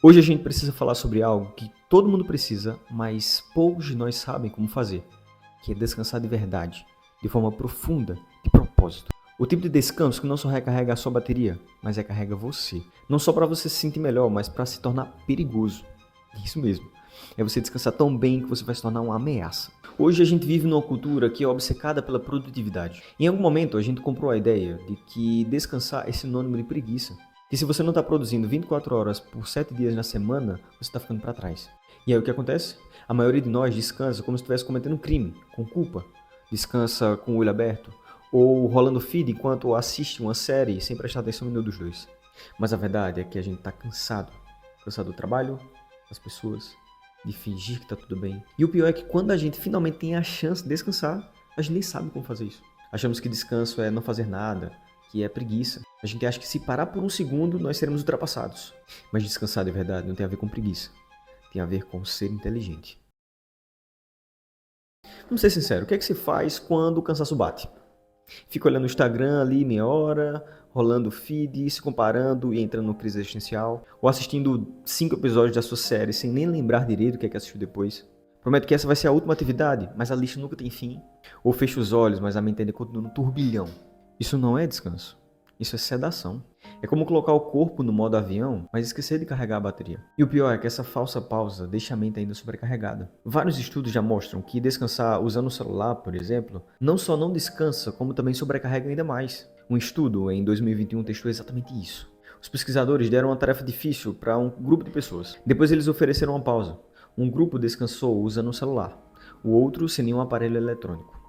Hoje a gente precisa falar sobre algo que todo mundo precisa, mas poucos de nós sabem como fazer, que é descansar de verdade, de forma profunda, de propósito. O tipo de descanso que não só recarrega a sua bateria, mas recarrega você. Não só para você se sentir melhor, mas para se tornar perigoso. Isso mesmo. É você descansar tão bem que você vai se tornar uma ameaça. Hoje a gente vive numa cultura que é obcecada pela produtividade. Em algum momento a gente comprou a ideia de que descansar é sinônimo de preguiça. Que se você não está produzindo 24 horas por 7 dias na semana, você está ficando para trás. E aí o que acontece? A maioria de nós descansa como se estivesse cometendo um crime, com culpa. Descansa com o olho aberto, ou rolando feed enquanto assiste uma série sem prestar atenção em nenhum dos dois. Mas a verdade é que a gente está cansado. Cansado do trabalho, das pessoas, de fingir que está tudo bem. E o pior é que quando a gente finalmente tem a chance de descansar, a gente nem sabe como fazer isso. Achamos que descanso é não fazer nada, que é preguiça. A gente acha que se parar por um segundo, nós seremos ultrapassados. Mas descansar de verdade não tem a ver com preguiça. Tem a ver com ser inteligente. Vamos ser sinceros, o que é que se faz quando o cansaço bate? Fica olhando o Instagram ali meia hora, rolando o feed, se comparando e entrando no crise existencial, ou assistindo 5 episódios da sua série sem nem lembrar direito o que é que assistiu depois. Prometo que essa vai ser a última atividade, mas a lista nunca tem fim. Ou fecha os olhos, mas a mente ainda continua no turbilhão. Isso não é descanso. Isso é sedação. É como colocar o corpo no modo avião, mas esquecer de carregar a bateria. E o pior é que essa falsa pausa deixa a mente ainda sobrecarregada. Vários estudos já mostram que descansar usando o celular, por exemplo, não só não descansa, como também sobrecarrega ainda mais. Um estudo em 2021 testou exatamente isso. Os pesquisadores deram uma tarefa difícil para um grupo de pessoas. Depois eles ofereceram uma pausa. Um grupo descansou usando o celular, o outro sem nenhum aparelho eletrônico.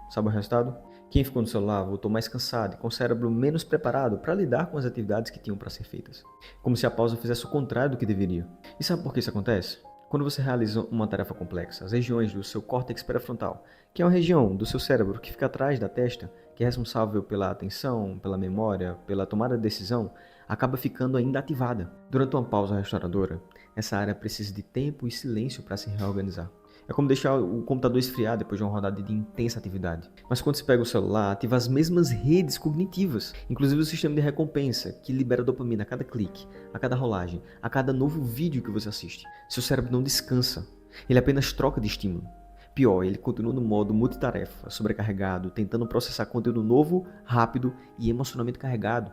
Sabe o resultado? Quem ficou no celular voltou mais cansado e com o cérebro menos preparado para lidar com as atividades que tinham para ser feitas. Como se a pausa fizesse o contrário do que deveria. E sabe por que isso acontece? Quando você realiza uma tarefa complexa, as regiões do seu córtex pré-frontal, que é uma região do seu cérebro que fica atrás da testa, que é responsável pela atenção, pela memória, pela tomada de decisão, acaba ficando ainda ativada. Durante uma pausa restauradora, essa área precisa de tempo e silêncio para se reorganizar. É como deixar o computador esfriar depois de uma rodada de intensa atividade. Mas quando você pega o celular, ativa as mesmas redes cognitivas, inclusive o sistema de recompensa, que libera dopamina a cada clique, a cada rolagem, a cada novo vídeo que você assiste. Seu cérebro não descansa, ele apenas troca de estímulo. Pior, ele continua no modo multitarefa, sobrecarregado, tentando processar conteúdo novo, rápido e emocionalmente carregado.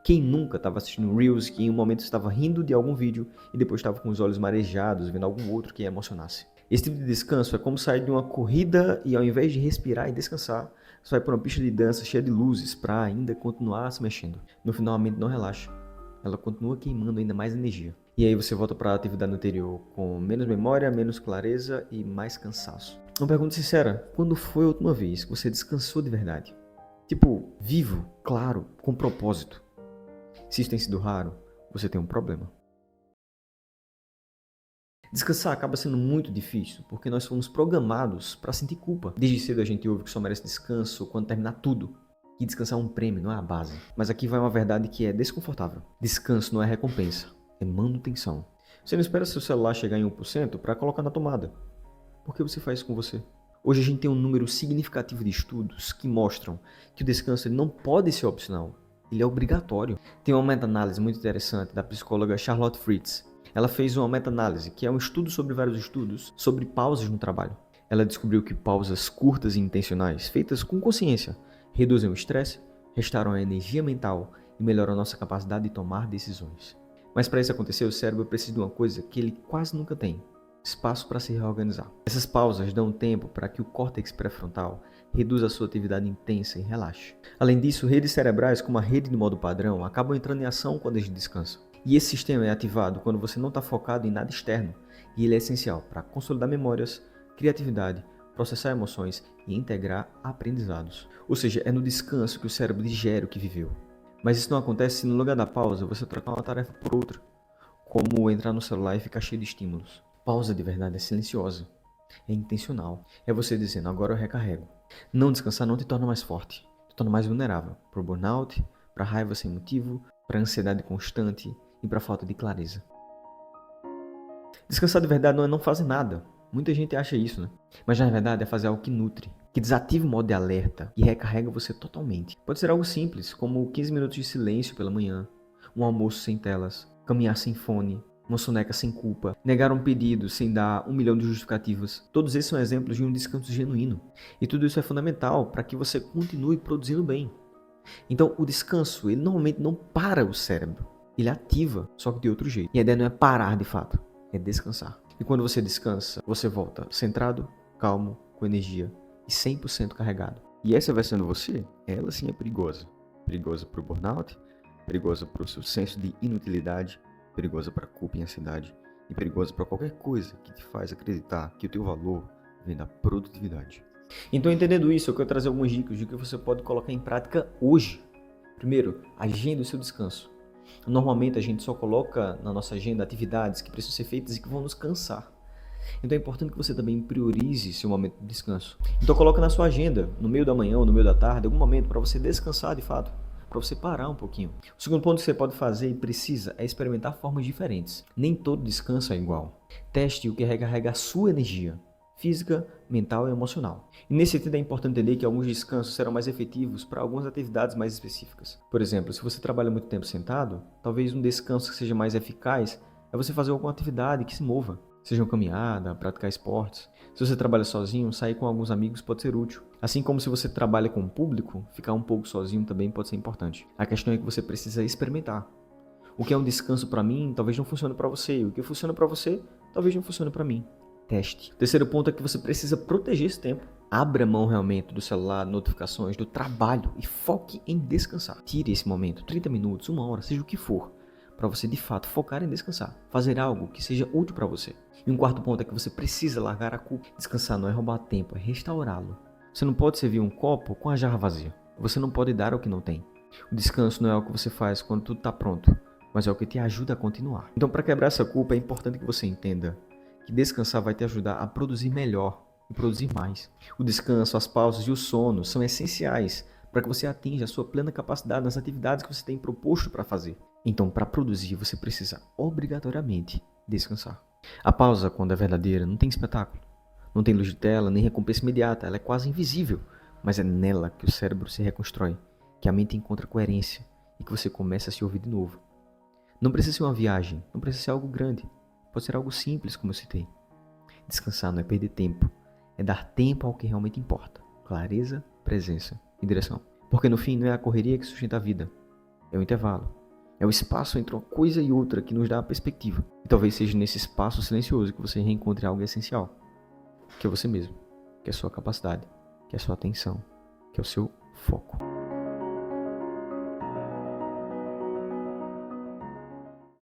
Quem nunca estava assistindo Reels que em um momento estava rindo de algum vídeo e depois estava com os olhos marejados vendo algum outro que emocionasse? Esse tipo de descanso é como sair de uma corrida e ao invés de respirar e descansar, você vai para uma pista de dança cheia de luzes para ainda continuar se mexendo. No final a mente não relaxa, ela continua queimando ainda mais energia. E aí você volta para a atividade anterior com menos memória, menos clareza e mais cansaço. Uma pergunta sincera, quando foi a última vez que você descansou de verdade? Tipo, vivo, claro, com propósito. Se isso tem sido raro, você tem um problema. Descansar acaba sendo muito difícil, porque nós fomos programados para sentir culpa. Desde cedo a gente ouve que só merece descanso quando terminar tudo. E descansar é um prêmio, não é a base. Mas aqui vai uma verdade que é desconfortável. Descanso não é recompensa, é manutenção. Você não espera seu celular chegar em 1% para colocar na tomada. Por que você faz isso com você? Hoje a gente tem um número significativo de estudos que mostram que o descanso ele não pode ser opcional, ele é obrigatório. Tem uma meta-análise muito interessante da psicóloga Charlotte Fritz. Ela fez uma meta-análise, que é um estudo sobre vários estudos, sobre pausas no trabalho. Ela descobriu que pausas curtas e intencionais, feitas com consciência, reduzem o estresse, restauram a energia mental e melhoram a nossa capacidade de tomar decisões. Mas para isso acontecer, o cérebro precisa de uma coisa que ele quase nunca tem: espaço para se reorganizar. Essas pausas dão tempo para que o córtex pré-frontal reduza a sua atividade intensa e relaxe. Além disso, redes cerebrais como a rede de modo padrão acabam entrando em ação quando a gente descansa. E esse sistema é ativado quando você não está focado em nada externo, e ele é essencial para consolidar memórias, criatividade, processar emoções e integrar aprendizados. Ou seja, é no descanso que o cérebro digere o que viveu. Mas isso não acontece se no lugar da pausa você trocar uma tarefa por outra, como entrar no celular e ficar cheio de estímulos. Pausa de verdade é silenciosa, é intencional, é você dizendo: agora eu recarrego. Não descansar não te torna mais forte, te torna mais vulnerável para o burnout, para a raiva sem motivo, para a ansiedade constante e para a falta de clareza. Descansar de verdade não é não fazer nada. Muita gente acha isso, né? Mas na verdade é fazer algo que nutre, que desativa o modo de alerta e recarrega você totalmente. Pode ser algo simples, como 15 minutos de silêncio pela manhã, um almoço sem telas, caminhar sem fone, uma soneca sem culpa, negar um pedido sem dar 1 milhão de justificativas. Todos esses são exemplos de um descanso genuíno. E tudo isso é fundamental para que você continue produzindo bem. Então, o descanso, ele normalmente não para o cérebro. Ele ativa, só que de outro jeito. E a ideia não é parar de fato, é descansar. E quando você descansa, você volta centrado, calmo, com energia e 100% carregado. E essa versão de você, ela sim é perigosa. Perigosa para o burnout, perigosa para o seu senso de inutilidade, perigosa para a culpa e ansiedade e perigosa para qualquer coisa que te faz acreditar que o teu valor vem da produtividade. Então, entendendo isso, eu quero trazer algumas dicas de que você pode colocar em prática hoje. Primeiro, agenda o seu descanso. Normalmente a gente só coloca na nossa agenda atividades que precisam ser feitas e que vão nos cansar. Então é importante que você também priorize seu momento de descanso. Então coloca na sua agenda, no meio da manhã ou no meio da tarde, algum momento para você descansar de fato, para você parar um pouquinho. O segundo ponto que você pode fazer e precisa é experimentar formas diferentes. Nem todo descanso é igual. Teste o que recarrega a sua energia física, mental e emocional. E nesse sentido é importante entender que alguns descansos serão mais efetivos para algumas atividades mais específicas. Por exemplo, se você trabalha muito tempo sentado, talvez um descanso que seja mais eficaz é você fazer alguma atividade que se mova. Seja uma caminhada, praticar esportes. Se você trabalha sozinho, sair com alguns amigos pode ser útil. Assim como se você trabalha com o público, ficar um pouco sozinho também pode ser importante. A questão é que você precisa experimentar. O que é um descanso para mim, talvez não funcione para você. O que funciona para você, talvez não funcione para mim. Teste. O terceiro ponto é que você precisa proteger esse tempo. Abra mão realmente do celular, notificações, do trabalho e foque em descansar. Tire esse momento, 30 minutos, 1 hora, seja o que for, para você de fato focar em descansar. Fazer algo que seja útil para você. E um quarto ponto é que você precisa largar a culpa. Descansar não é roubar tempo, é restaurá-lo. Você não pode servir um copo com a jarra vazia. Você não pode dar o que não tem. O descanso não é o que você faz quando tudo está pronto, mas é o que te ajuda a continuar. Então, para quebrar essa culpa, é importante que você entenda que descansar vai te ajudar a produzir melhor e produzir mais. O descanso, as pausas e o sono são essenciais para que você atinja a sua plena capacidade nas atividades que você tem proposto para fazer. Então, para produzir, você precisa obrigatoriamente descansar. A pausa, quando é verdadeira, não tem espetáculo. Não tem luz de tela, nem recompensa imediata. Ela é quase invisível. Mas é nela que o cérebro se reconstrói, que a mente encontra coerência e que você começa a se ouvir de novo. Não precisa ser uma viagem, não precisa ser algo grande. Pode ser algo simples, como eu citei. Descansar não é perder tempo. É dar tempo ao que realmente importa. Clareza, presença e direção. Porque no fim não é a correria que sustenta a vida. É o intervalo. É o espaço entre uma coisa e outra que nos dá a perspectiva. E talvez seja nesse espaço silencioso que você reencontre algo essencial. Que é você mesmo. Que é a sua capacidade. Que é a sua atenção. Que é o seu foco.